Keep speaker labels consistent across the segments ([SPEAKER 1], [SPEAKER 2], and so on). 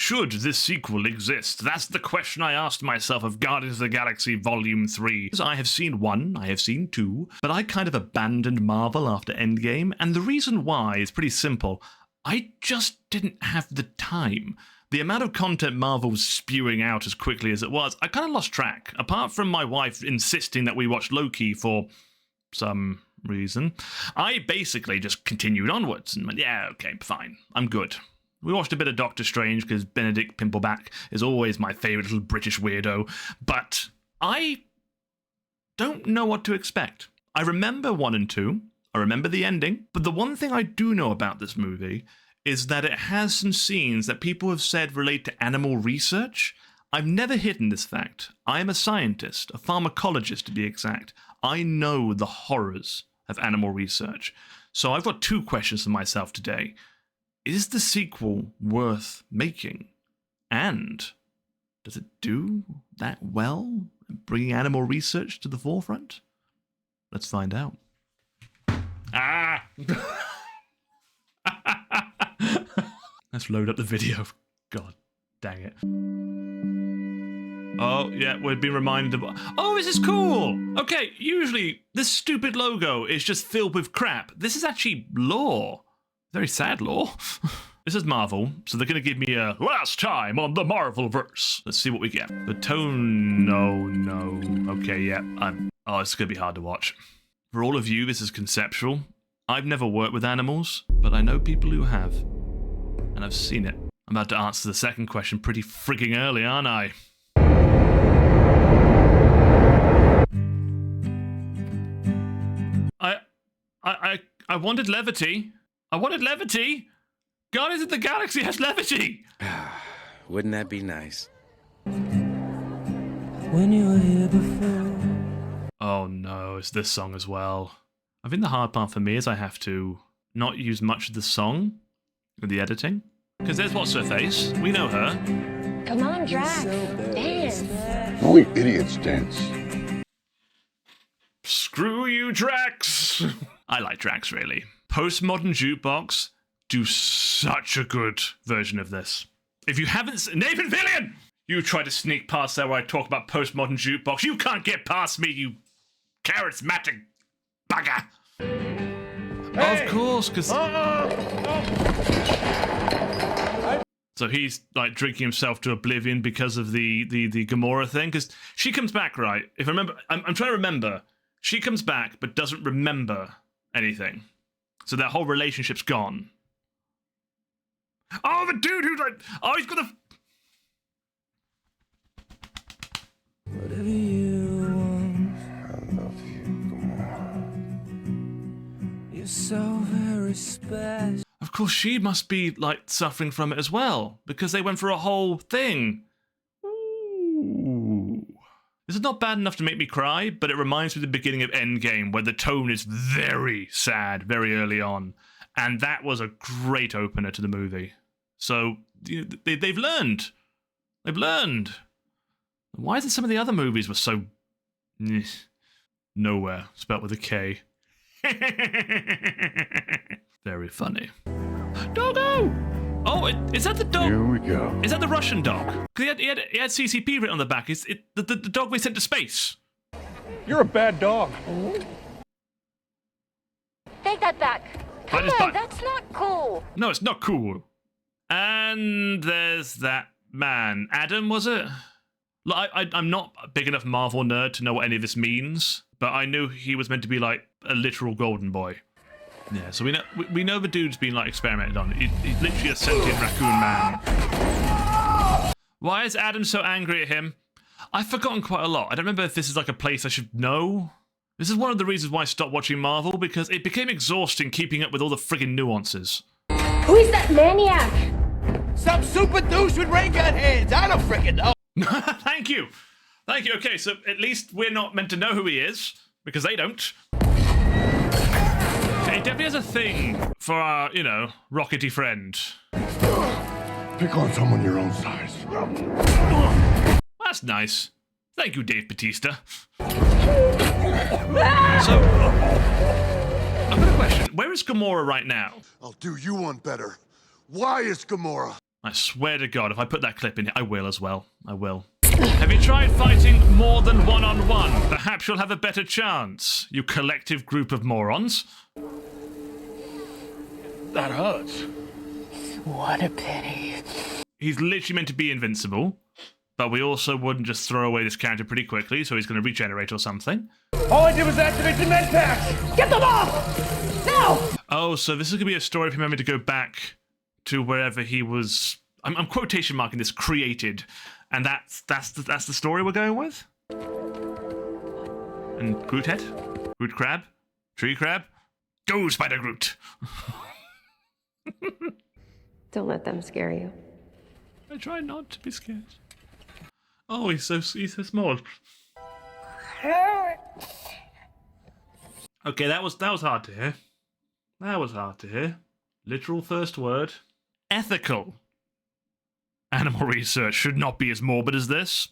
[SPEAKER 1] Should this sequel exist? That's the question I asked myself of Guardians of the Galaxy Volume 3. I have seen 1, I have seen 2, but I kind of abandoned Marvel after Endgame, and the reason why is pretty simple. I just didn't have the time. The amount of content Marvel was spewing out as quickly as it was, I kind of lost track. Apart from my wife insisting that we watch Loki for some reason, I basically just continued onwards and went, yeah, okay, fine, I'm good. We watched a bit of Doctor Strange because Benedict Pimpleback is always my favourite little British weirdo, but I don't know what to expect. I remember 1 and 2, I remember the ending, but the one thing I do know about this movie is that it has some scenes that people have said relate to animal research. I've never hidden this fact. I am a scientist, a pharmacologist to be exact. I know the horrors of animal research. So I've got 2 questions for myself today. Is the sequel worth making? And does it do that well, bringing animal research to the forefront? Let's find out. Ah! Let's load up the video. God dang it. Oh, yeah, we've been reminded of... Oh, this is cool! Okay, usually this stupid logo is just filled with crap. This is actually lore. Very sad lore. This is Marvel, so they're going to give me a last time on the Marvelverse. Let's see what we get. The tone... No. Okay, yeah. Oh, it's going to be hard to watch. For all of you, this is conceptual. I've never worked with animals, but I know people who have. And I've seen it. I'm about to answer the second question pretty frigging early, aren't I? I wanted levity. I wanted levity. Guardians of the Galaxy has levity.
[SPEAKER 2] Wouldn't that be nice?
[SPEAKER 3] When you were here before.
[SPEAKER 1] Oh no, it's this song as well. I think the hard part for me is I have to not use much of the song with the editing. Because there's what's her face. We know her.
[SPEAKER 4] Come on, Drax. Dance.
[SPEAKER 5] Only idiots dance.
[SPEAKER 1] Screw you, Drax! I like Drax, really. Postmodern Jukebox do such a good version of this. If you haven't seen... Nathan Fillion! You try to sneak past there where I talk about Postmodern Jukebox. You can't get past me, you charismatic bugger. Hey! Of course, because... So he's like drinking himself to oblivion because of the Gamora thing. Because she comes back, right? If I remember, I'm trying to remember. She comes back, but doesn't remember anything. So that whole relationship's gone. Oh, the dude who's like, oh, he's got a...
[SPEAKER 3] Whatever you want.
[SPEAKER 5] I love you, Gamora.
[SPEAKER 3] You're so very special.
[SPEAKER 1] Of course, she must be, like, suffering from it as well, because they went for a whole thing. Ooh. This is not bad enough to make me cry, but it reminds me of the beginning of Endgame, where the tone is very sad very early on. And that was a great opener to the movie. So, they've learned. They've learned. Why is it some of the other movies were so... Nowhere, spelt with a K. Very funny. Doggo! Oh, is that the dog?
[SPEAKER 5] Here we go.
[SPEAKER 1] Is that the Russian dog? Because he had CCP written on the back. Is it the dog we sent to space?
[SPEAKER 6] You're a bad dog.
[SPEAKER 4] Take that back. Come on, that's not cool.
[SPEAKER 1] No, it's not cool. And there's that man. Adam, was it? Look, I'm not a big enough Marvel nerd to know what any of this means, but I knew he was meant to be like a literal golden boy. Yeah, so we know the dude's been like experimented on. He's literally a sentient raccoon man. Why is Adam so angry at him? I've forgotten quite a lot. I don't remember if this is like a place I should know. This is one of the reasons why I stopped watching Marvel, because it became exhausting keeping up with all the friggin' nuances.
[SPEAKER 4] Who is that maniac?
[SPEAKER 6] Some super douche with ray gun hands. I don't freaking know.
[SPEAKER 1] Thank you. Thank you. Okay, so at least we're not meant to know who he is, because they don't. He definitely has a thing for our, rockety friend.
[SPEAKER 5] Pick on someone your own size.
[SPEAKER 1] That's nice. Thank you, Dave Bautista. So, I've got a question. Where is Gamora right now?
[SPEAKER 5] I'll do you one better. Why is Gamora?
[SPEAKER 1] I swear to God, if I put that clip in, I will as well. I will. Have you tried fighting more than one-on-one? Perhaps you'll have a better chance, you collective group of morons.
[SPEAKER 5] That hurts.
[SPEAKER 7] What a pity.
[SPEAKER 1] He's literally meant to be invincible, but we also wouldn't just throw away this character pretty quickly, so he's going to regenerate or something.
[SPEAKER 6] All I did was activate the med packs. Get them off! Now!
[SPEAKER 1] Oh, so this is going to be a story of him having to go back to wherever he was. I'm quotation marking this, created, and that's the story we're going with. And Groot head, Groot crab, tree crab, go Spider Groot.
[SPEAKER 8] Don't let them scare you.
[SPEAKER 1] I try not to be scared. Oh, he's so small. Okay, that was hard to hear. That was hard to hear. Literal first word. Ethical. Animal research should not be as morbid as this,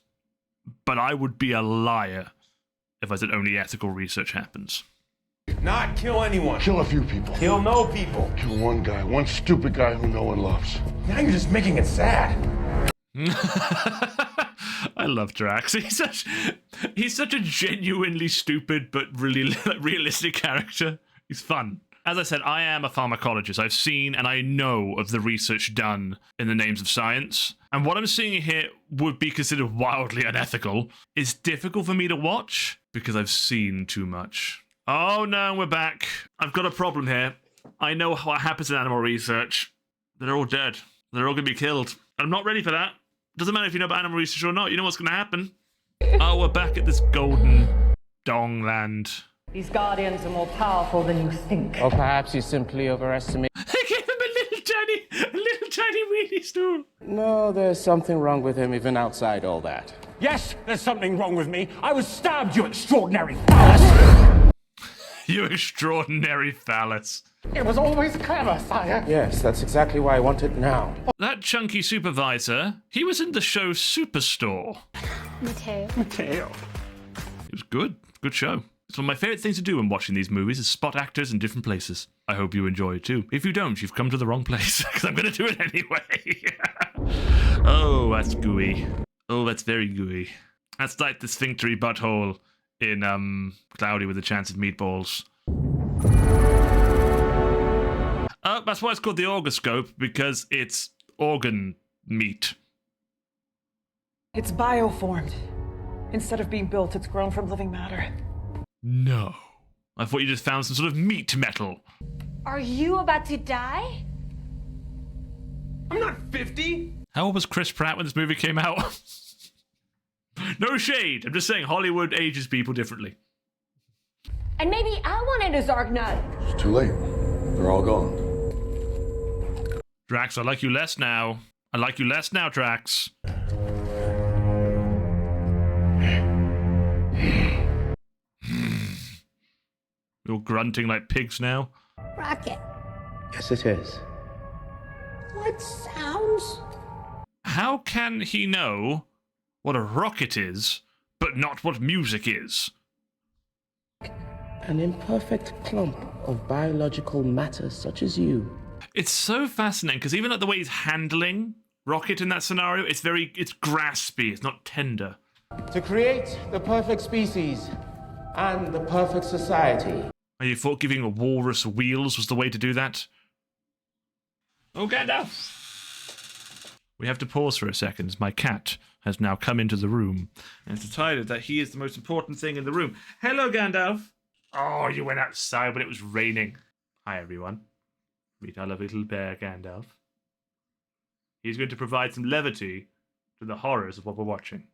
[SPEAKER 1] but I would be a liar if I said only ethical research happens.
[SPEAKER 6] Not kill anyone.
[SPEAKER 5] Kill a few people.
[SPEAKER 6] Kill no people.
[SPEAKER 5] Kill one guy, one stupid guy who no one loves.
[SPEAKER 6] Now you're just making it sad.
[SPEAKER 1] I love Drax. He's such a genuinely stupid but really realistic character. He's fun. As I said, I am a pharmacologist. I've seen and I know of the research done in the names of science. And what I'm seeing here would be considered wildly unethical. It's difficult for me to watch because I've seen too much. Oh no, we're back. I've got a problem here. I know what happens in animal research. They're all dead. They're all going to be killed. I'm not ready for that. Doesn't matter if you know about animal research or not. You know what's going to happen. Oh, we're back at this golden dong land.
[SPEAKER 7] These guardians are more powerful than you think.
[SPEAKER 9] Or perhaps you simply overestimate.
[SPEAKER 1] They gave him a little tiny wheelie stool.
[SPEAKER 9] No, there's something wrong with him even outside all that.
[SPEAKER 6] Yes, there's something wrong with me. I was stabbed, you extraordinary phallus.
[SPEAKER 1] You extraordinary phallus.
[SPEAKER 6] It was always clever, sire.
[SPEAKER 9] Yes, that's exactly why I want it now.
[SPEAKER 1] That chunky supervisor, he was in the show Superstore.
[SPEAKER 4] Mateo.
[SPEAKER 1] It was good. Good show. It's one of my favourite things to do when watching these movies is spot actors in different places. I hope you enjoy it too. If you don't, you've come to the wrong place, because I'm going to do it anyway. Oh, that's gooey. Oh, that's very gooey. That's like the sphinctery butthole in Cloudy with a Chance of Meatballs. That's why it's called the orgoscope, because it's organ meat.
[SPEAKER 7] It's bioformed. Instead of being built, it's grown from living matter.
[SPEAKER 1] No. I thought you just found some sort of meat metal.
[SPEAKER 4] Are you about to die?
[SPEAKER 6] I'm not 50.
[SPEAKER 1] How old was Chris Pratt when this movie came out? No shade. I'm just saying Hollywood ages people differently.
[SPEAKER 4] And maybe I wanted a Zarg nut.
[SPEAKER 5] It's too late. They're all gone.
[SPEAKER 1] Drax, I like you less now. I like you less now, Drax. You're grunting like pigs now.
[SPEAKER 10] Rocket.
[SPEAKER 9] Yes, it is.
[SPEAKER 10] What sounds?
[SPEAKER 1] How can he know what a rocket is, but not what music is?
[SPEAKER 9] An imperfect clump of biological matter such as you.
[SPEAKER 1] It's so fascinating, because even like the way he's handling Rocket in that scenario, it's graspy, it's not tender.
[SPEAKER 9] To create the perfect species and the perfect society.
[SPEAKER 1] And you thought giving a walrus wheels was the way to do that? Oh, Gandalf! We have to pause for a second. My cat has now come into the room and decided that he is the most important thing in the room. Hello, Gandalf! Oh, you went outside when it was raining. Hi, everyone. Meet our lovely little bear, Gandalf. He's going to provide some levity to the horrors of what we're watching.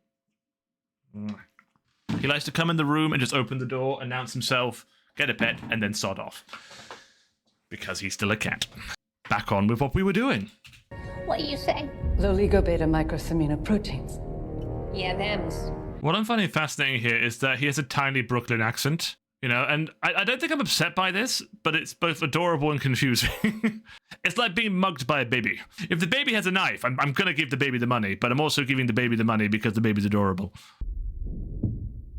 [SPEAKER 1] He likes to come in the room and just open the door, announce himself, get a pet, and then sod off. Because he's still a cat. Back on with what we were doing.
[SPEAKER 10] What do you say?
[SPEAKER 7] Loligobeta microsemina proteins.
[SPEAKER 10] Yeah, thems.
[SPEAKER 1] What I'm finding fascinating here is that he has a tiny Brooklyn accent. You know, and I don't think I'm upset by this, but it's both adorable and confusing. It's like being mugged by a baby. If the baby has a knife, I'm going to give the baby the money, but I'm also giving the baby the money because the baby's adorable.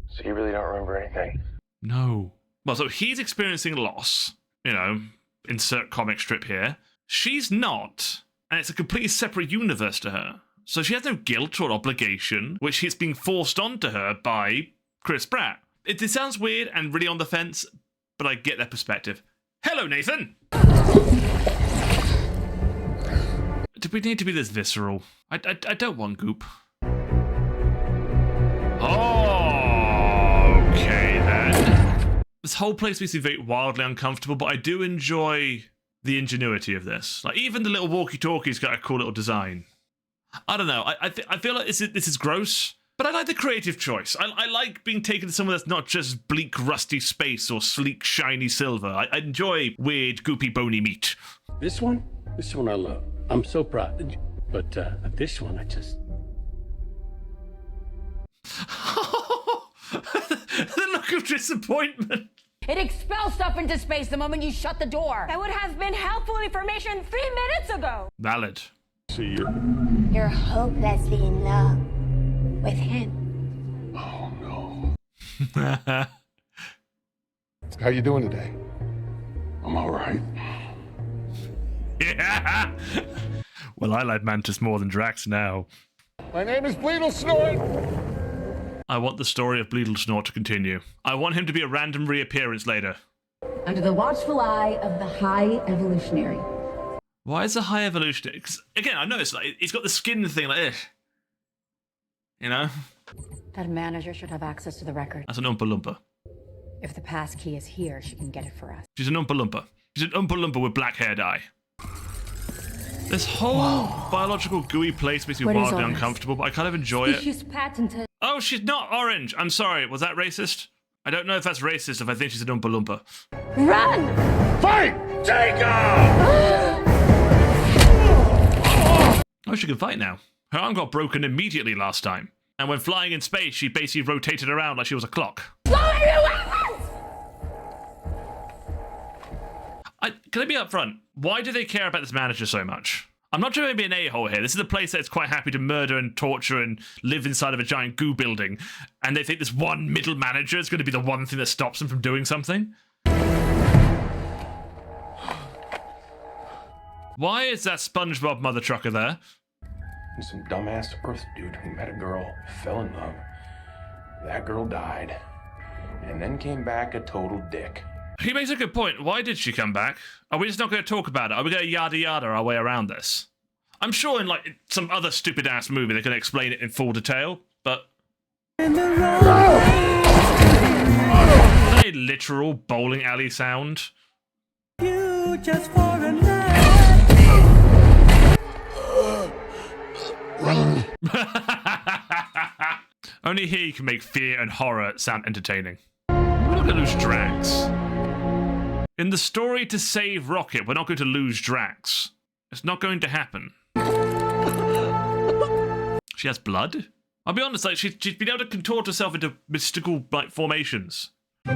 [SPEAKER 5] So you really don't remember anything?
[SPEAKER 1] No. Well, so he's experiencing loss, you know, insert comic strip here. She's not, and it's a completely separate universe to her. So she has no guilt or obligation, which is being forced onto her by Chris Pratt. It sounds weird and really on the fence, but I get their perspective. Hello, Nathan! Do we need to be this visceral? I don't want goop. Oh, okay then. This whole place makes me very wildly uncomfortable, but I do enjoy the ingenuity of this. Like, even the little walkie-talkie's got a cool little design. I don't know. I feel like this is gross, but I like the creative choice. I like being taken to somewhere that's not just bleak, rusty space or sleek, shiny silver. I enjoy weird, goopy, bony meat.
[SPEAKER 11] This one I love. I'm so proud. But this one, I just...
[SPEAKER 1] The look of disappointment.
[SPEAKER 4] It expels stuff into space the moment you shut the door.
[SPEAKER 8] That would have been helpful information 3 minutes ago.
[SPEAKER 1] Valid.
[SPEAKER 5] See you.
[SPEAKER 10] You're hopelessly in love with him.
[SPEAKER 5] Oh, no. How you doing today? I'm all right.
[SPEAKER 1] Yeah. Well, I like Mantis more than Drax now.
[SPEAKER 5] My name is Bleedle Snort.
[SPEAKER 1] I want the story of Bleedle Snort to continue. I want him to be a random reappearance later.
[SPEAKER 12] Under the watchful eye of the High Evolutionary.
[SPEAKER 1] Why is the High Evolutionary? Because, again, I noticed, like, he's got the skin thing like this. You know?
[SPEAKER 4] That manager should have access to the record.
[SPEAKER 1] That's an Oompa Loompa.
[SPEAKER 4] If the pass key is here, she can get it for us.
[SPEAKER 1] She's an Oompa Loompa. She's an Oompa Loompa with black hair dye. This whole biological gooey place makes me wildly uncomfortable, but I kind of enjoy it.
[SPEAKER 4] She's patented.
[SPEAKER 1] Oh, she's not orange. I'm sorry. Was that racist? I don't know if that's racist if I think she's an Oompa Loompa.
[SPEAKER 4] Run!
[SPEAKER 5] Fight! Take her!
[SPEAKER 1] Oh, she can fight now. Her arm got broken immediately last time. And when flying in space, she basically rotated around like she was a clock. Can I be upfront? Why do they care about this manager so much? I'm not trying to be an a-hole here. This is a place that's quite happy to murder and torture and live inside of a giant goo building. And they think this one middle manager is going to be the one thing that stops them from doing something? Why is that SpongeBob mother trucker there?
[SPEAKER 13] Some dumbass Earth dude who met a girl, fell in love. That girl died. And then came back a total dick.
[SPEAKER 1] He makes a good point. Why did she come back? Are we just not going to talk about it? Are we going to yada yada our way around this? I'm sure in like some other stupid ass movie they can explain it in full detail, but... Is that a literal bowling alley sound?
[SPEAKER 3] You just for a
[SPEAKER 1] Only he can make fear and horror sound entertaining. We're not going to lose Drax. In the story to save Rocket, we're not going to lose Drax. It's not going to happen. She has blood? I'll be honest, like she's been able to contort herself into mystical like formations. I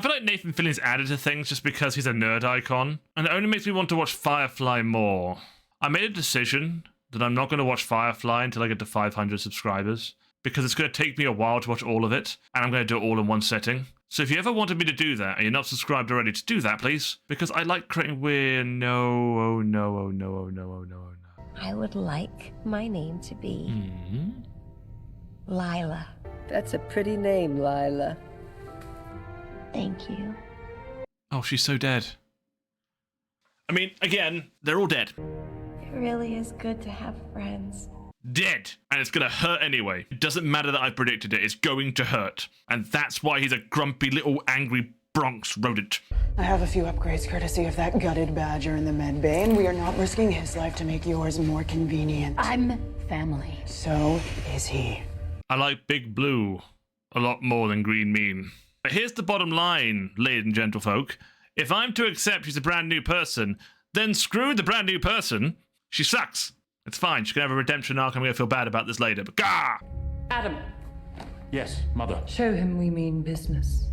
[SPEAKER 1] feel like Nathan Fillion's added to things just because he's a nerd icon, and it only makes me want to watch Firefly more. I made a decision that I'm not going to watch Firefly until I get to 500 subscribers, because it's going to take me a while to watch all of it, and I'm going to do it all in one setting. So if you ever wanted me to do that, and you're not subscribed already, to do that, please. Because I like creating weird... Oh no.
[SPEAKER 8] I would like my name to be... Lila.
[SPEAKER 3] That's a pretty name, Lila.
[SPEAKER 8] Thank you.
[SPEAKER 1] Oh, she's so dead. I mean, again, they're all dead.
[SPEAKER 8] It really is good to have friends.
[SPEAKER 1] Dead. And it's gonna hurt anyway. It doesn't matter that I predicted it, it's going to hurt. And that's why he's a grumpy little angry Bronx rodent.
[SPEAKER 7] I have a few upgrades courtesy of that gutted badger in the med bay, and we are not risking his life to make yours more convenient.
[SPEAKER 4] I'm family.
[SPEAKER 7] So is he.
[SPEAKER 1] I like Big Blue a lot more than Green Mean. But here's the bottom line, ladies and gentlefolk. If I'm to accept she's a brand new person, then screw the brand new person. She sucks. It's fine. She can have a redemption arc. I'm going to feel bad about this later. But gah!
[SPEAKER 6] Adam. Yes, Mother.
[SPEAKER 12] Show him we mean business.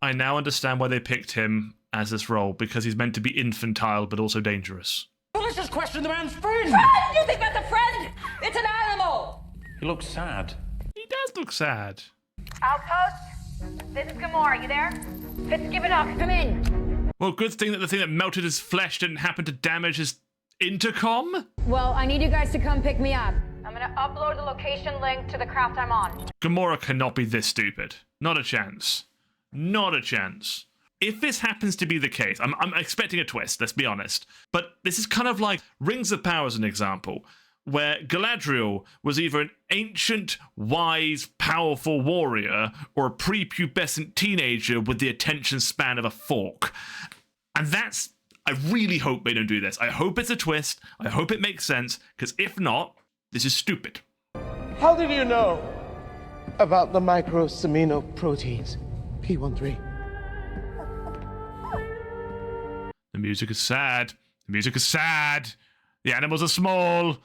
[SPEAKER 1] I now understand why they picked him as this role, because he's meant to be infantile but also dangerous.
[SPEAKER 6] Well, let's just question the man's friend.
[SPEAKER 4] Friend? You think that's a friend? It's an animal.
[SPEAKER 13] He looks sad.
[SPEAKER 1] He does look sad.
[SPEAKER 4] Outpost. This is Gamora. You there? Fitz, give it up. Come in.
[SPEAKER 1] Well, good thing that the thing that melted his flesh didn't happen to damage his intercom?
[SPEAKER 4] Well, I need you guys to come pick me up. I'm gonna upload the location link to the craft I'm on.
[SPEAKER 1] Gamora cannot be this stupid. Not a chance. Not a chance. If this happens to be the case, I'm expecting a twist, let's be honest. But this is kind of like Rings of Power as an example, where Galadriel was either an ancient, wise, powerful warrior or a prepubescent teenager with the attention span of a fork. And that's... I really hope they don't do this. I hope it's a twist. I hope it makes sense, because if not, this is stupid.
[SPEAKER 9] How did you know about the microsaminoproteins, P13?
[SPEAKER 1] The music is sad. The music is sad. The animals are small.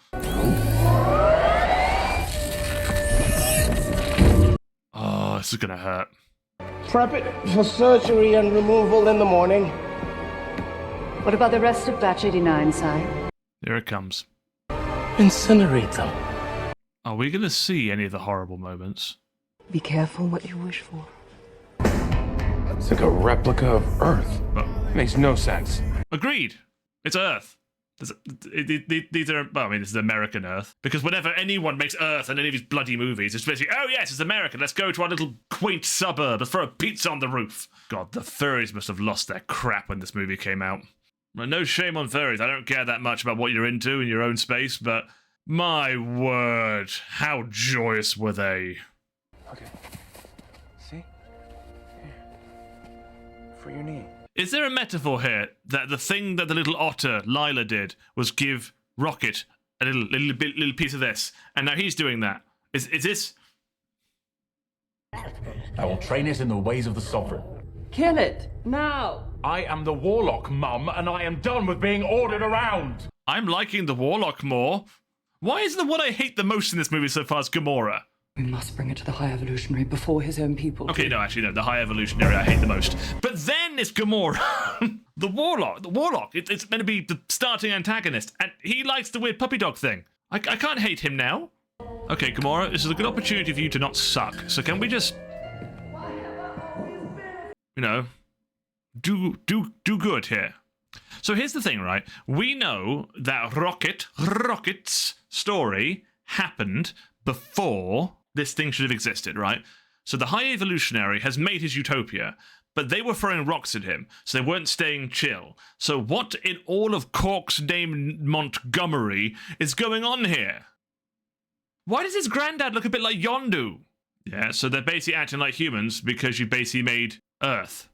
[SPEAKER 1] Oh, this is gonna hurt.
[SPEAKER 9] Prep it for surgery and removal in the morning.
[SPEAKER 14] What about the rest of Batch 89, Si?
[SPEAKER 1] Here it comes.
[SPEAKER 9] Incinerate them.
[SPEAKER 1] Are we gonna see any of the horrible moments?
[SPEAKER 14] Be careful what you wish for.
[SPEAKER 13] It's like a replica of Earth. Makes no sense.
[SPEAKER 1] Agreed. It's Earth. These are, well, I mean, this is American Earth. Because whenever anyone makes Earth in any of these bloody movies, it's basically, oh yes, it's American. Let's go to our little quaint suburb. Let's throw a pizza on the roof. God, the furries must have lost their crap when this movie came out. Well, no shame on furries. I don't care that much about what you're into in your own space, but my word, how joyous were they?
[SPEAKER 13] Okay. See? Here. For your knee.
[SPEAKER 1] Is there a metaphor here that the thing that the little otter, Lila, did was give Rocket a little piece of this, and now he's doing that? Is this...
[SPEAKER 6] I will train it in the ways of the Sovereign.
[SPEAKER 3] Kill it, now!
[SPEAKER 6] I am the Warlock, Mum, and I am done with being ordered around!
[SPEAKER 1] I'm liking the Warlock more. Why is the one I hate the most in this movie so far is Gamora?
[SPEAKER 14] We must bring it to the High Evolutionary before his own people.
[SPEAKER 1] Okay, no, actually, no. The High Evolutionary I hate the most. But then it's Gamora. The Warlock. It's meant to be the starting antagonist. And he likes the weird puppy dog thing. I can't hate him now. Okay, Gamora, this is a good opportunity for you to not suck. So can we just... You know... Do good here. So here's the thing, right? We know that Rocket's story happened before this thing should have existed, right? So the High Evolutionary has made his utopia, but they were throwing rocks at him, so they weren't staying chill. So what in all of Cork's name Montgomery is going on here? Why does his granddad look a bit like Yondu? Yeah, so they're basically acting like humans because you basically made Earth.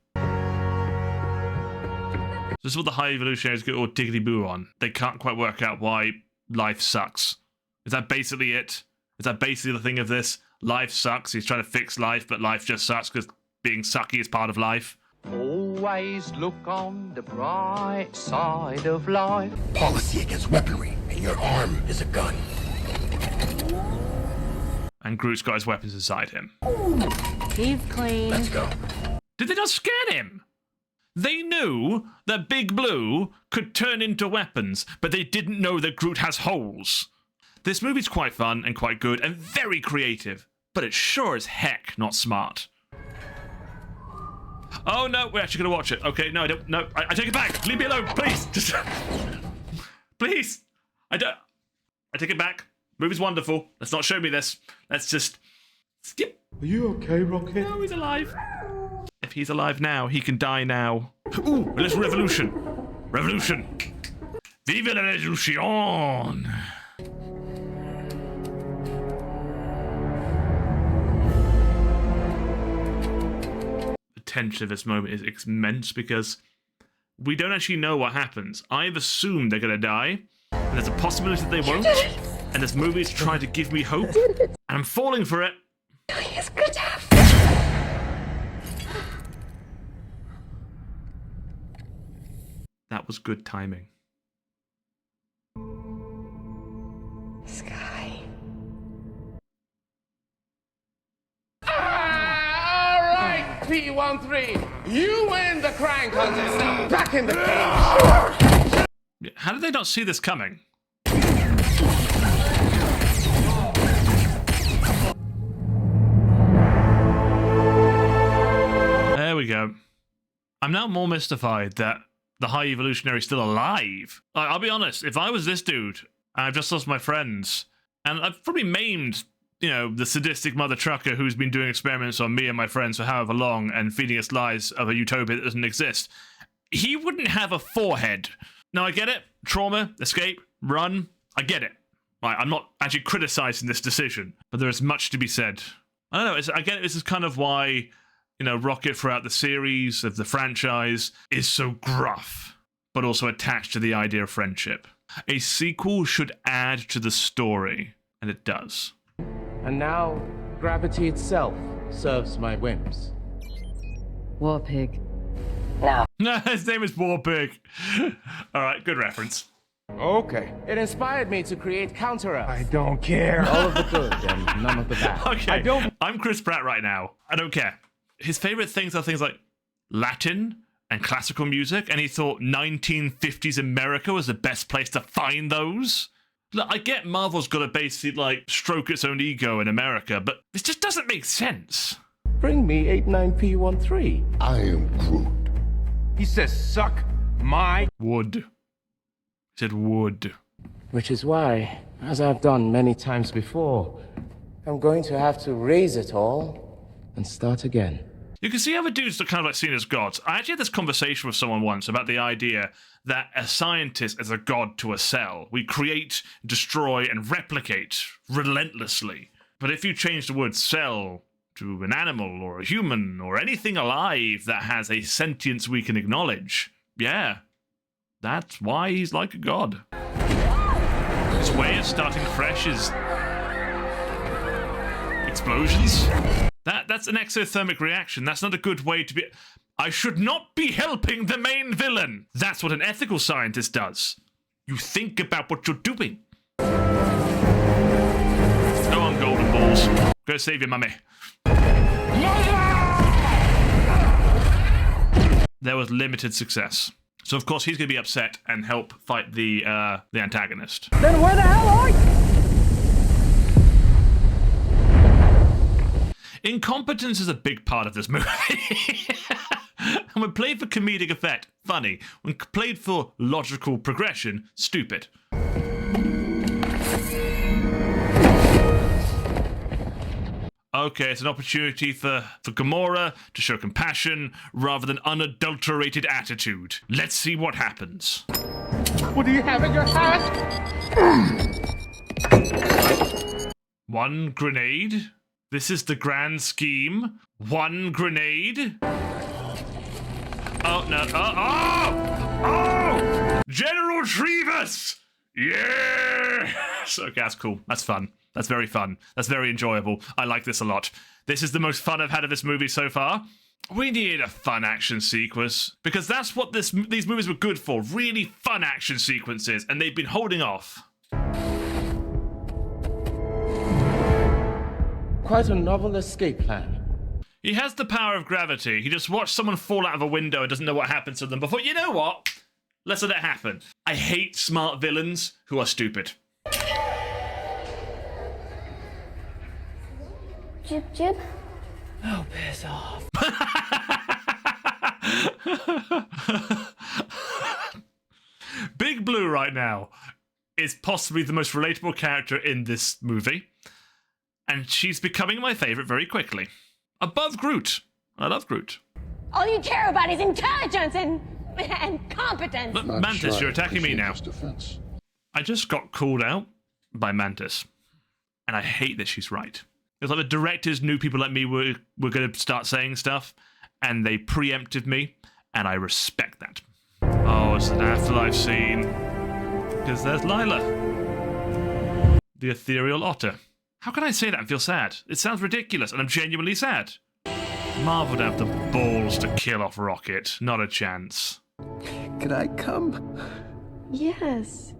[SPEAKER 1] This is what the High Evolutionaries get all diggity-boo on. They can't quite work out why life sucks. Is that basically it? Is that basically the thing of this? Life sucks. He's trying to fix life, but life just sucks because being sucky is part of life.
[SPEAKER 15] Always look on the bright side of life.
[SPEAKER 5] Policy against weaponry, and your arm is a gun.
[SPEAKER 1] And Groot's got his weapons inside him.
[SPEAKER 14] He's clean.
[SPEAKER 5] Let's go.
[SPEAKER 1] Did they not scan him? They knew that Big Blue could turn into weapons, but they didn't know that Groot has holes. This movie's quite fun and quite good and very creative, but it's sure as heck not smart. Oh no, we're actually gonna watch it. Okay, no, I don't. No, I take it back. Leave me alone, please. Just, please. I take it back. Movie's wonderful. Let's not show me this. Let's just skip.
[SPEAKER 9] Are you okay, Rocket?
[SPEAKER 1] No, he's alive. If he's alive now, he can die now. Ooh, let's revolution. Revolution. Vive la revolution. The tension of this moment is immense because we don't actually know what happens. I've assumed they're going to die, and there's a possibility that they won't. And this movie is trying to give me hope, and I'm falling for it.
[SPEAKER 8] It's good to have.
[SPEAKER 1] That was good timing.
[SPEAKER 8] Sky.
[SPEAKER 9] All right, P13, you win the crying contest. Now back in the cage.
[SPEAKER 1] How did they not see this coming? There we go. I'm now more mystified that the High Evolutionary is still alive. I'll be honest, if I was this dude, and I've just lost my friends, and I've probably maimed, the sadistic mother trucker who's been doing experiments on me and my friends for however long and feeding us lies of a utopia that doesn't exist, he wouldn't have a forehead. Now, I get it. Trauma, escape, run. I get it. Right, I'm not actually criticizing this decision, but there is much to be said. I don't know. I get it. This is kind of why, Rocket throughout the series of the franchise is so gruff, but also attached to the idea of friendship. A sequel should add to the story, and it does.
[SPEAKER 15] And now, gravity itself serves my whims.
[SPEAKER 14] War Pig.
[SPEAKER 4] Now.
[SPEAKER 1] His name is Warpig. All right, good reference.
[SPEAKER 15] Okay. It inspired me to create Counter-Earth.
[SPEAKER 6] I don't care.
[SPEAKER 15] All of the good and none of the bad.
[SPEAKER 1] Okay, I'm Chris Pratt right now. I don't care. His favorite things are things like Latin and classical music, and he thought 1950s America was the best place to find those. Look, I get Marvel's got to basically, stroke its own ego in America, but this just doesn't make sense.
[SPEAKER 15] Bring me 89P13.
[SPEAKER 5] I am Groot.
[SPEAKER 6] He says, suck my
[SPEAKER 1] wood. He said wood.
[SPEAKER 15] Which is why, as I've done many times before, I'm going to have to raise it all and start again.
[SPEAKER 1] You can see how the dudes are kind of seen as gods. I actually had this conversation with someone once about the idea that a scientist is a god to a cell. We create, destroy, and replicate relentlessly. But if you change the word cell to an animal or a human or anything alive that has a sentience we can acknowledge, yeah, that's why he's like a god. His way of starting fresh is explosions. That's an exothermic reaction. That's not a good way to be. I should not be helping the main villain. That's what an ethical scientist does. You think about what you're doing. Go on, golden balls. Go save your mummy. There was limited success. So of course he's going to be upset and help fight the antagonist.
[SPEAKER 3] Then where the hell are you?
[SPEAKER 1] Incompetence is a big part of this movie. And when played for comedic effect, funny. When played for logical progression, stupid. Okay, it's an opportunity for Gamora to show compassion rather than unadulterated attitude. Let's see what happens.
[SPEAKER 9] What do you have in your hand?
[SPEAKER 1] One grenade. This is the grand scheme. One grenade. Oh, no. Oh! General Trevis! Yeah! Okay, that's cool. That's fun. That's very fun. That's very enjoyable. I like this a lot. This is the most fun I've had of this movie so far. We need a fun action sequence, because that's what these movies were good for. Really fun action sequences, and they've been holding off.
[SPEAKER 15] Quite a novel escape plan.
[SPEAKER 1] He has the power of gravity. He just watched someone fall out of a window and doesn't know what happens to them before. You know what? Let's let it happen. I hate smart villains who are stupid.
[SPEAKER 10] Jib jib.
[SPEAKER 7] Oh, piss off.
[SPEAKER 1] Big Blue right now is possibly the most relatable character in this movie. And she's becoming my favorite very quickly. Above Groot. I love Groot.
[SPEAKER 4] All you care about is intelligence and competence.
[SPEAKER 1] Look, Mantis, you're attacking me now.
[SPEAKER 5] Defense.
[SPEAKER 1] I just got called out by Mantis. And I hate that she's right. It's like the directors knew people like me were going to start saying stuff, and they preempted me, and I respect that. Oh, it's an afterlife scene. Because there's Lila. The ethereal otter. How can I say that and feel sad? It sounds ridiculous, and I'm genuinely sad. Marvel would have the balls to kill off Rocket. Not a chance.
[SPEAKER 16] Can I come?
[SPEAKER 3] Yes.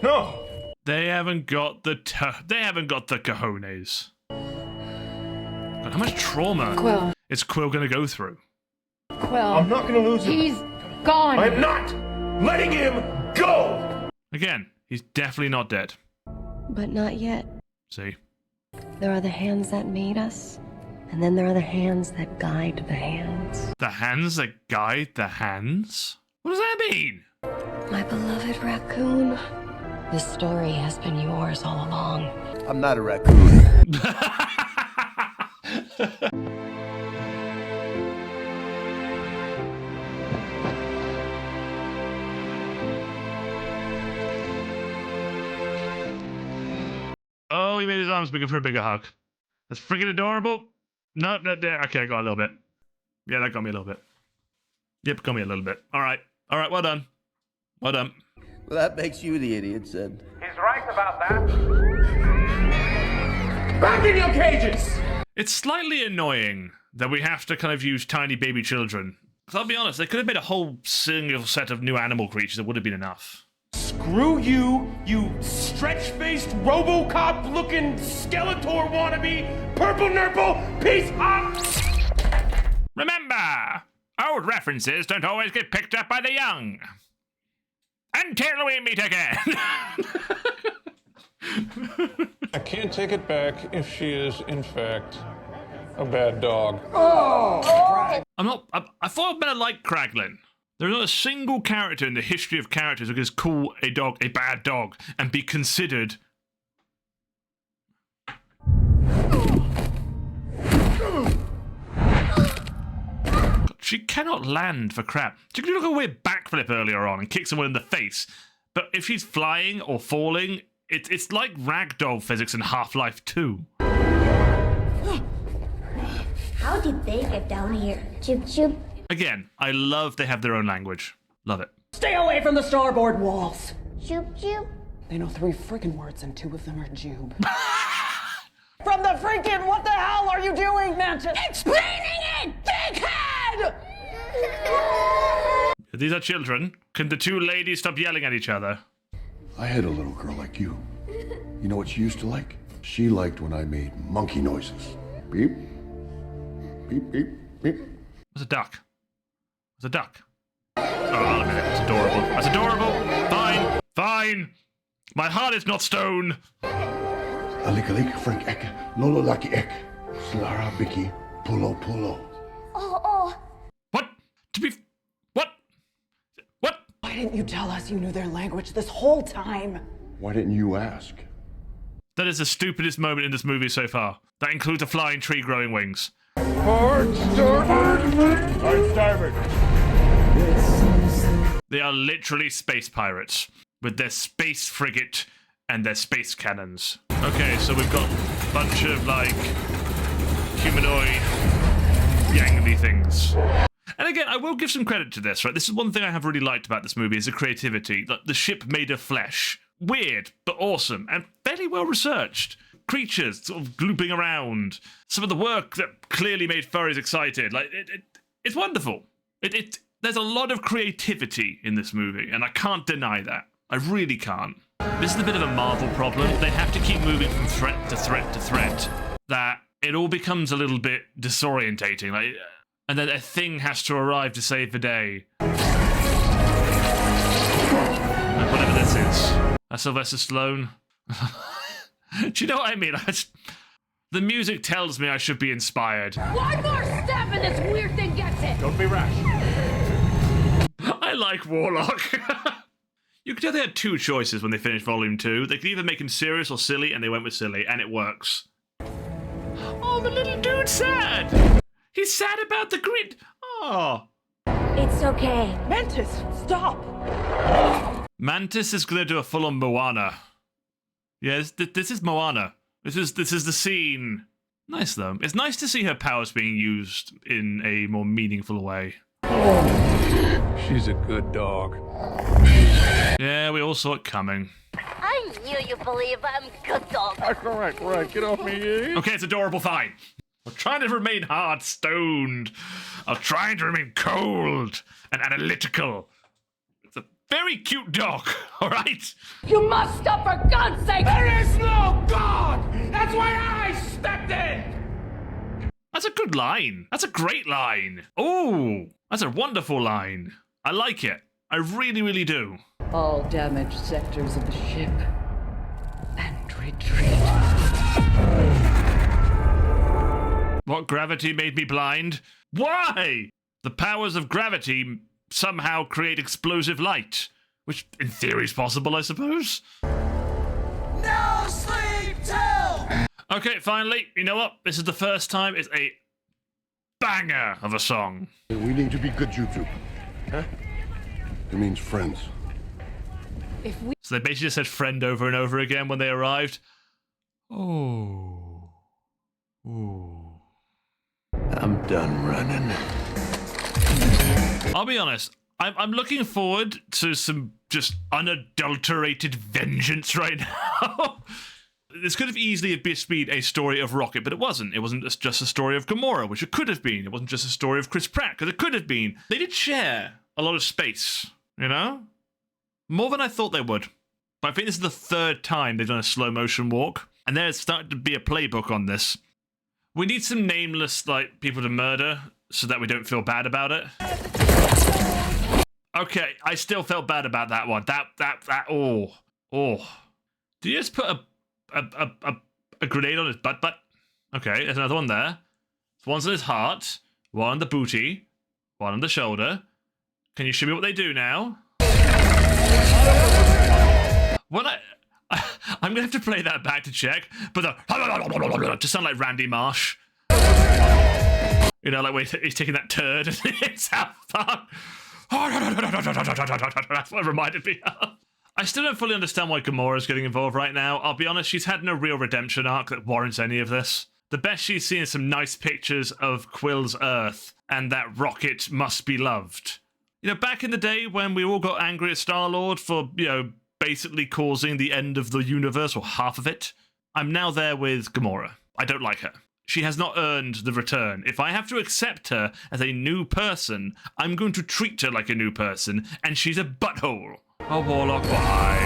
[SPEAKER 6] No!
[SPEAKER 1] They haven't got the cojones. God, how much trauma
[SPEAKER 3] Quill.
[SPEAKER 1] is Quill going to go through?
[SPEAKER 3] Quill.
[SPEAKER 6] I'm not gonna lose him.
[SPEAKER 3] He's gone.
[SPEAKER 6] I'm not letting him go!
[SPEAKER 1] Again, he's definitely not dead.
[SPEAKER 8] But not yet.
[SPEAKER 1] See?
[SPEAKER 8] There are the hands that made us, And then there are the hands that guide the hands.
[SPEAKER 1] The hands that guide the hands? What does that mean?
[SPEAKER 8] My beloved raccoon, this story has been yours all along.
[SPEAKER 16] I'm not a raccoon.
[SPEAKER 1] Oh, he made his arms bigger for a bigger hug. That's freaking adorable. No, there. Okay, I got a little bit. Yeah, that got me a little bit. Yep, got me a little bit. All right, well done. Well done.
[SPEAKER 16] Well, that makes you the idiot, Sid.
[SPEAKER 9] He's right about that. Back in your cages!
[SPEAKER 1] It's slightly annoying that we have to kind of use tiny baby children. Because I'll be honest, they could have made a whole single set of new animal creatures that would have been enough.
[SPEAKER 6] Screw you, you stretch-faced RoboCop-looking Skeletor wannabe, purple nurple piece of...
[SPEAKER 1] Remember, old references don't always get picked up by the young. Until we meet again.
[SPEAKER 17] I can't take it back if she is, in fact, a bad dog.
[SPEAKER 1] I thought I'd better like Kraglin. There is not a single character in the history of characters who can call a dog a bad dog and be considered. She cannot land for crap. She could do like a weird backflip earlier on and kick someone in the face. But if she's flying or falling, it's like ragdoll physics in Half-Life 2.
[SPEAKER 10] How did they get down here? Choop choop.
[SPEAKER 1] Again, I love they have their own language. Love it.
[SPEAKER 7] Stay away from the starboard walls.
[SPEAKER 10] Choop choop.
[SPEAKER 7] They know 3 freaking words and 2 of them are Jube. From the freaking, what the hell are you doing, Mantis? Explaining it, dickhead!
[SPEAKER 1] These are children. Can the two ladies stop yelling at each other?
[SPEAKER 5] I had a little girl like you. You know what she used to like? She liked when I made monkey noises. Beep. Beep, beep, beep.
[SPEAKER 1] It's a duck. It's a duck. Oh, I'll admit it. It's adorable. That's adorable. Fine. Fine. My heart is not stone.
[SPEAKER 5] Alikalik, Frank Ek, Lolo Laki Ek, Slara Biki, Pulo Pulo.
[SPEAKER 10] Oh.
[SPEAKER 1] What? What?
[SPEAKER 7] Why didn't you tell us you knew their language this whole time?
[SPEAKER 5] Why didn't you ask?
[SPEAKER 1] That is the stupidest moment in this movie so far. That includes a flying tree growing wings.
[SPEAKER 6] Hard starboard! Hard starboard.
[SPEAKER 1] They are literally space pirates with their space frigate and their space cannons. Okay, so we've got a bunch of, like, humanoid gangly things. And again, I will give some credit to this, right? This is one thing I have really liked about this movie is the creativity. Like, the ship made of flesh. Weird, but awesome, and fairly well researched. Creatures sort of glooping around. Some of the work that clearly made furries excited. Like, it's wonderful. There's a lot of creativity in this movie, and I can't deny that. I really can't. This is a bit of a Marvel problem. They have to keep moving from threat to threat to threat. That it all becomes a little bit disorientating. Like, and then a thing has to arrive to save the day. Like whatever this is. That's Sylvester Stallone. Do you know what I mean? The music tells me I should be inspired.
[SPEAKER 4] One more step and this weird thing gets it!
[SPEAKER 6] Don't be rash.
[SPEAKER 1] I like Warlock. You could tell they had 2 choices when they finished Volume 2. They could either make him serious or silly, and they went with silly, and it works. Oh, the little dude's sad! He's sad about the grid. Oh.
[SPEAKER 10] It's okay.
[SPEAKER 7] Mantis, stop!
[SPEAKER 1] Mantis is gonna do a full-on Moana. Yes, this is Moana. This is the scene. Nice though. It's nice to see her powers being used in a more meaningful way.
[SPEAKER 17] She's a good dog.
[SPEAKER 1] Yeah, we all saw it coming.
[SPEAKER 10] I knew you believe I'm good dog.
[SPEAKER 17] Right. Get off me, eh?
[SPEAKER 1] Okay, it's adorable, fine. I'm trying to remain hard stoned. I'm trying to remain cold and analytical. It's a very cute dog, alright?
[SPEAKER 4] You must stop for God's sake!
[SPEAKER 6] There is no God! That's why I stepped in!
[SPEAKER 1] That's a good line. That's a great line. Oh, that's a wonderful line. I like it. I really, really do.
[SPEAKER 14] All damaged sectors of the ship. And retreat.
[SPEAKER 1] What, gravity made me blind? Why? The powers of gravity somehow create explosive light, which in theory is possible, I suppose.
[SPEAKER 18] No sleep till!
[SPEAKER 1] Okay, finally, you know what? This is the first time it's a banger of a song.
[SPEAKER 5] We need to be good jutsu. Huh? It means friends.
[SPEAKER 1] So they basically just said friend over and over again when they arrived. Oh. Ooh.
[SPEAKER 16] I'm done running.
[SPEAKER 1] I'll be honest, I'm looking forward to some just unadulterated vengeance right now. This could have easily been a story of Rocket, but it wasn't. It wasn't just a story of Gamora, which it could have been. It wasn't just a story of Chris Pratt, because it could have been. They did share a lot of space, you know? More than I thought they would. But I think this is the third time they've done a slow motion walk, and there's starting to be a playbook on this. We need some nameless, like, people to murder so that we don't feel bad about it. Okay, I still felt bad about that one. Oh. Did you just put a grenade on his butt? Okay, there's another one there. One's on his heart, one on the booty, one on the shoulder. Can you show me what they do now? When I'm gonna have to play that back to check, but to sound like Randy Marsh. You know, like when he's taking that turd and it's South Park. That's what it reminded me of. I still don't fully understand why Gamora's getting involved right now. I'll be honest, she's had no real redemption arc that warrants any of this. The best she's seen is some nice pictures of Quill's Earth and that Rocket must be loved. You know, back in the day when we all got angry at Star-Lord for, you know, basically causing the end of the universe, or half of it, I'm now there with Gamora. I don't like her. She has not earned the return. If I have to accept her as a new person, I'm going to treat her like a new person, and she's a butthole. A warlock, why?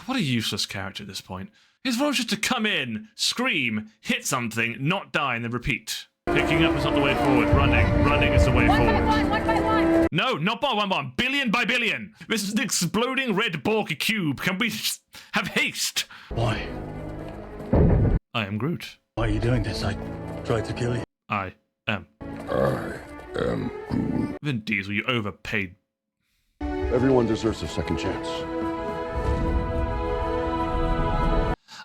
[SPEAKER 1] What a useless character at this point. His role is just to come in, scream, hit something, not die, and then repeat. Picking up is not the way forward. Running is the way forward.
[SPEAKER 4] One by one.
[SPEAKER 1] No, not by one. Billion by billion. This is an exploding red Borg cube. Can we just have haste?
[SPEAKER 11] Why?
[SPEAKER 1] I am Groot.
[SPEAKER 11] Why are you doing this? I tried to kill you.
[SPEAKER 1] I am Groot. Vin Diesel, you overpaid.
[SPEAKER 5] Everyone deserves a second chance.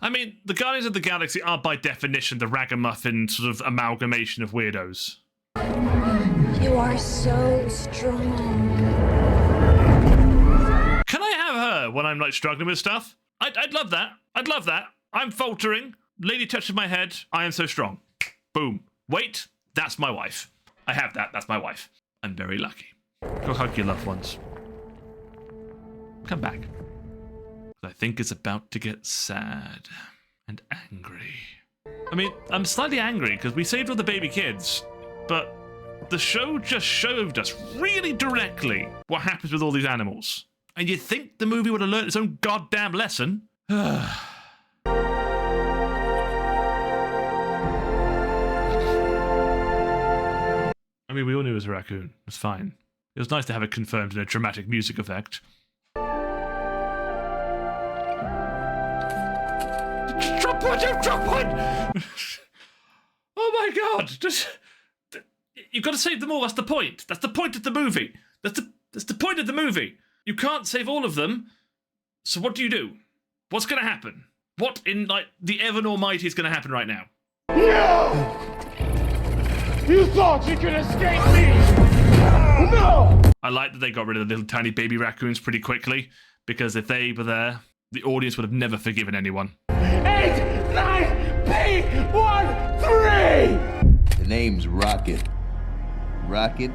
[SPEAKER 1] I mean, the Guardians of the Galaxy are by definition the ragamuffin sort of amalgamation of weirdos.
[SPEAKER 10] You are so strong.
[SPEAKER 1] Can I have her when I'm like struggling with stuff? I'd love that. I'd love that. I'm faltering. Lady touches my head. I am so strong. Boom. Wait, that's my wife. I have that. That's my wife. I'm very lucky. Go hug your loved ones. Come back. I think it's about to get sad and angry. I mean, I'm slightly angry because we saved all the baby kids, but the show just showed us really directly what happens with all these animals. And you'd think the movie would have learned its own goddamn lesson. I mean, we all knew it was a raccoon. It's fine. It was nice to have it confirmed in a dramatic music effect. Drop one! Oh my god! You've got to save them all. That's the point. That's the point of the movie. That's the point of the movie. You can't save all of them. So what do? What's going to happen? What in like the Evan Almighty is going to happen right now?
[SPEAKER 9] No! You thought you could escape me? No!
[SPEAKER 1] I like that they got rid of the little tiny baby raccoons pretty quickly, because if they were there, the audience would have never forgiven anyone.
[SPEAKER 9] 8, 9, B, 1, 3!
[SPEAKER 16] The name's Rocket. Rocket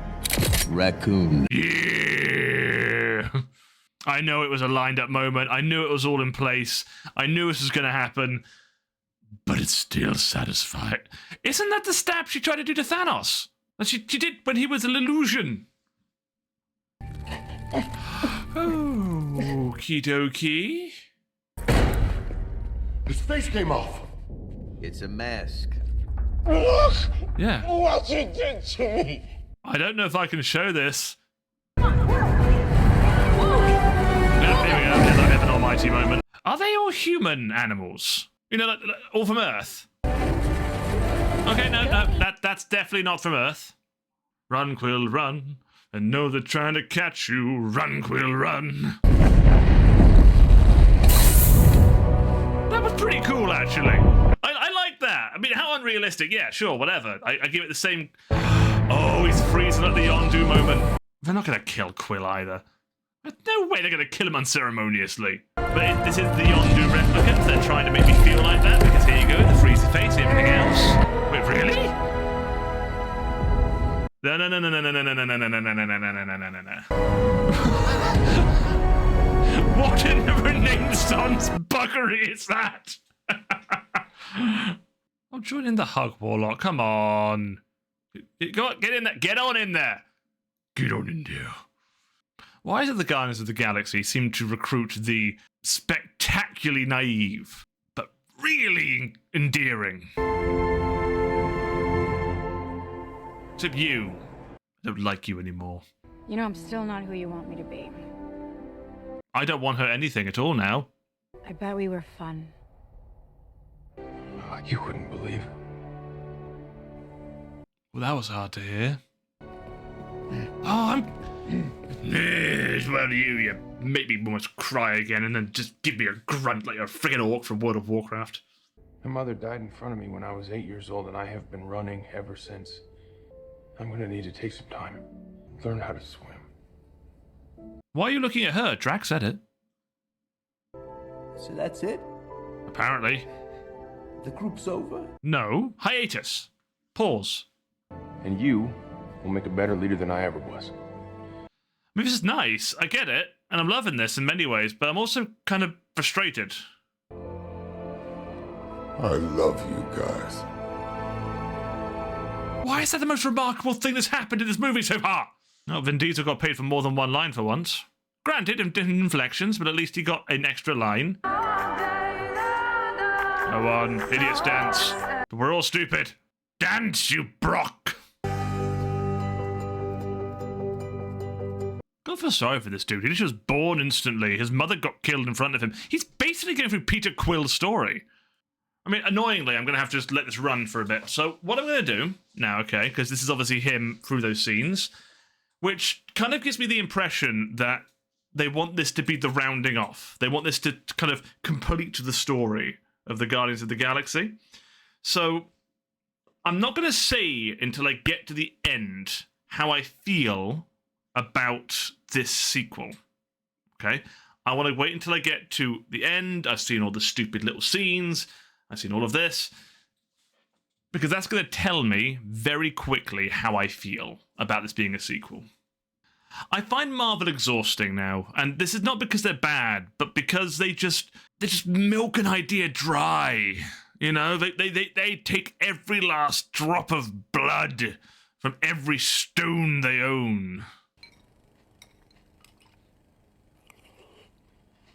[SPEAKER 16] Raccoon.
[SPEAKER 1] Yeah! I know it was a lined up moment. I knew it was all in place. I knew this was going to happen. But it's still satisfying. Isn't that the stab she tried to do to Thanos? That she did when he was an illusion. Okie dokie.
[SPEAKER 5] His face came off.
[SPEAKER 16] It's a mask.
[SPEAKER 9] Look!
[SPEAKER 1] Yeah.
[SPEAKER 9] What you did to me!
[SPEAKER 1] I don't know if I can show this. There we go. There's an almighty moment. Are they all human animals? You know, like, all from Earth? Okay, no, that's definitely not from Earth. Run, Quill, run. And know they're trying to catch you. Run, Quill, run. That was pretty cool, actually. I like that. I mean, how unrealistic. Yeah, sure, whatever. I give it the same... Oh, he's freezing at the Yondu moment. They're not going to kill Quill either. There's no way they're going to kill him unceremoniously. But this is the Yondu replicants. They're trying to make me feel like that, because here you go, the freezy face, everything else. Wait, really? No. What in the Renaissance buggery is that? I'm joining the Hug Warlock. Come on. Go on, get in there. Get on in there. Get on in there. Why is it the Guardians of the Galaxy seem to recruit the spectacularly naive, but really endearing? Except you. I don't like you anymore.
[SPEAKER 4] You know, I'm still not who you want me to be.
[SPEAKER 1] I don't want her anything at all now.
[SPEAKER 4] I bet we were fun.
[SPEAKER 13] You wouldn't believe.
[SPEAKER 1] Well, that was hard to hear. Oh, well, you make me almost cry again and then just give me a grunt like a friggin' orc from World of Warcraft.
[SPEAKER 13] My mother died in front of me when I was 8 years old, and I have been running ever since. I'm gonna need to take some time, learn how to swim.
[SPEAKER 1] Why are you looking at her? Drax said it.
[SPEAKER 16] So that's it?
[SPEAKER 1] Apparently.
[SPEAKER 16] The group's over?
[SPEAKER 1] No. Hiatus. Pause.
[SPEAKER 13] And you will make a better leader than I ever was.
[SPEAKER 1] I mean, this is nice. I get it. And I'm loving this in many ways, but I'm also kind of frustrated.
[SPEAKER 5] I love you guys.
[SPEAKER 1] Why is that the most remarkable thing that's happened in this movie so far? Oh, Vin Diesel got paid for more than one line for once. Granted, in different inflections, but at least he got an extra line. Go on, idiots dance. But we're all stupid. Dance, you Brock! I feel sorry for this dude. He just was born instantly. His mother got killed in front of him. He's basically going through Peter Quill's story. I mean, annoyingly, I'm going to have to just let this run for a bit. So what I'm going to do now, okay, because this is obviously him through those scenes, which kind of gives me the impression that they want this to be the rounding off. They want this to kind of complete the story of the Guardians of the Galaxy. So I'm not going to say until I get to the end how I feel about this sequel. Okay? I want to wait until I get to the end. I've seen all the stupid little scenes. I've seen all of this. Because that's going to tell me very quickly how I feel about this being a sequel. I find Marvel exhausting now, and this is not because they're bad, but because they just milk an idea dry. You know, they take every last drop of blood from every stone they own.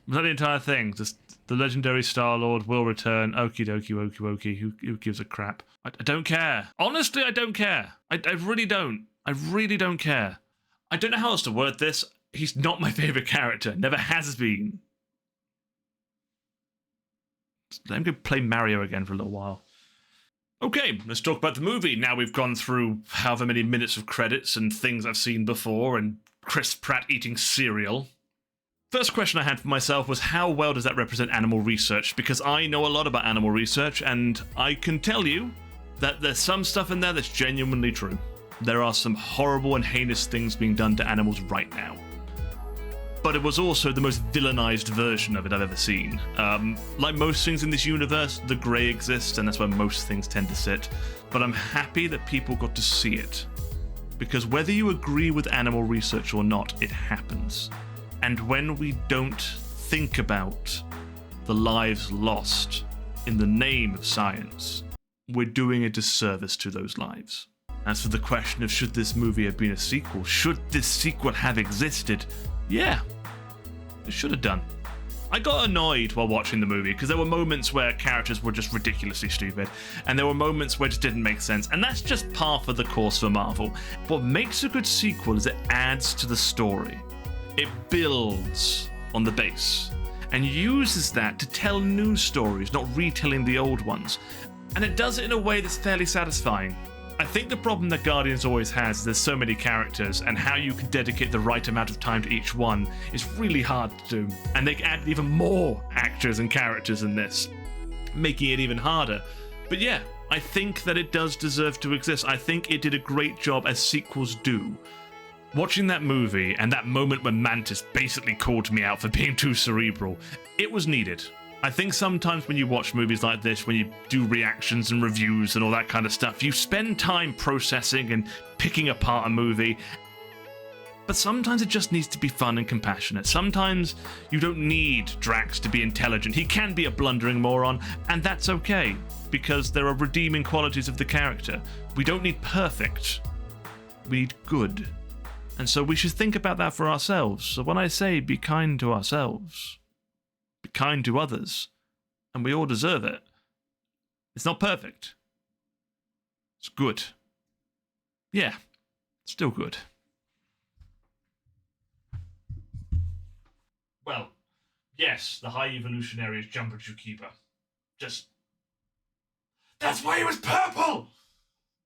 [SPEAKER 1] Was that the entire thing? Just the legendary Star-Lord will return. Okie dokie, wokie wokie. Who gives a crap? I don't care. Honestly, I don't care. I really don't. I really don't care. I don't know how else to word this. He's not my favourite character. Never has been. Let him go play Mario again for a little while. Okay, let's talk about the movie. Now we've gone through however many minutes of credits and things I've seen before and Chris Pratt eating cereal. First question I had for myself was how well does that represent animal research? Because I know a lot about animal research and I can tell you that there's some stuff in there that's genuinely true. There are some horrible and heinous things being done to animals right now. But it was also the most villainized version of it I've ever seen. Like most things in this universe, the grey exists, and that's where most things tend to sit. But I'm happy that people got to see it. Because whether you agree with animal research or not, it happens. And when we don't think about the lives lost in the name of science, we're doing a disservice to those lives. As for the question of should this movie have been a sequel, should this sequel have existed? Yeah, it should have done. I got annoyed while watching the movie because there were moments where characters were just ridiculously stupid, and there were moments where it just didn't make sense, and that's just par for the course for Marvel. What makes a good sequel is it adds to the story. It builds on the base. and uses that to tell new stories, not retelling the old ones. And it does it in a way that's fairly satisfying. I think the problem that Guardians always has is there's so many characters, and how you can dedicate the right amount of time to each one is really hard to do. And they add even more actors and characters in this, making it even harder. But yeah, I think that it does deserve to exist. I think it did a great job, as sequels do. Watching that movie and that moment when Mantis basically called me out for being too cerebral, it was needed. I think sometimes when you watch movies like this, when you do reactions and reviews and all that kind of stuff, you spend time processing and picking apart a movie. But sometimes it just needs to be fun and compassionate. Sometimes you don't need Drax to be intelligent. He can be a blundering moron, and that's okay, because there are redeeming qualities of the character. We don't need perfect. We need good. And so we should think about that for ourselves. So when I say be kind to ourselves, be kind to others, and we all deserve it. It's not perfect. It's good. Yeah, still good. Well, yes, the High Evolutionary is Jumbo Keeper. Just... That's why he was purple!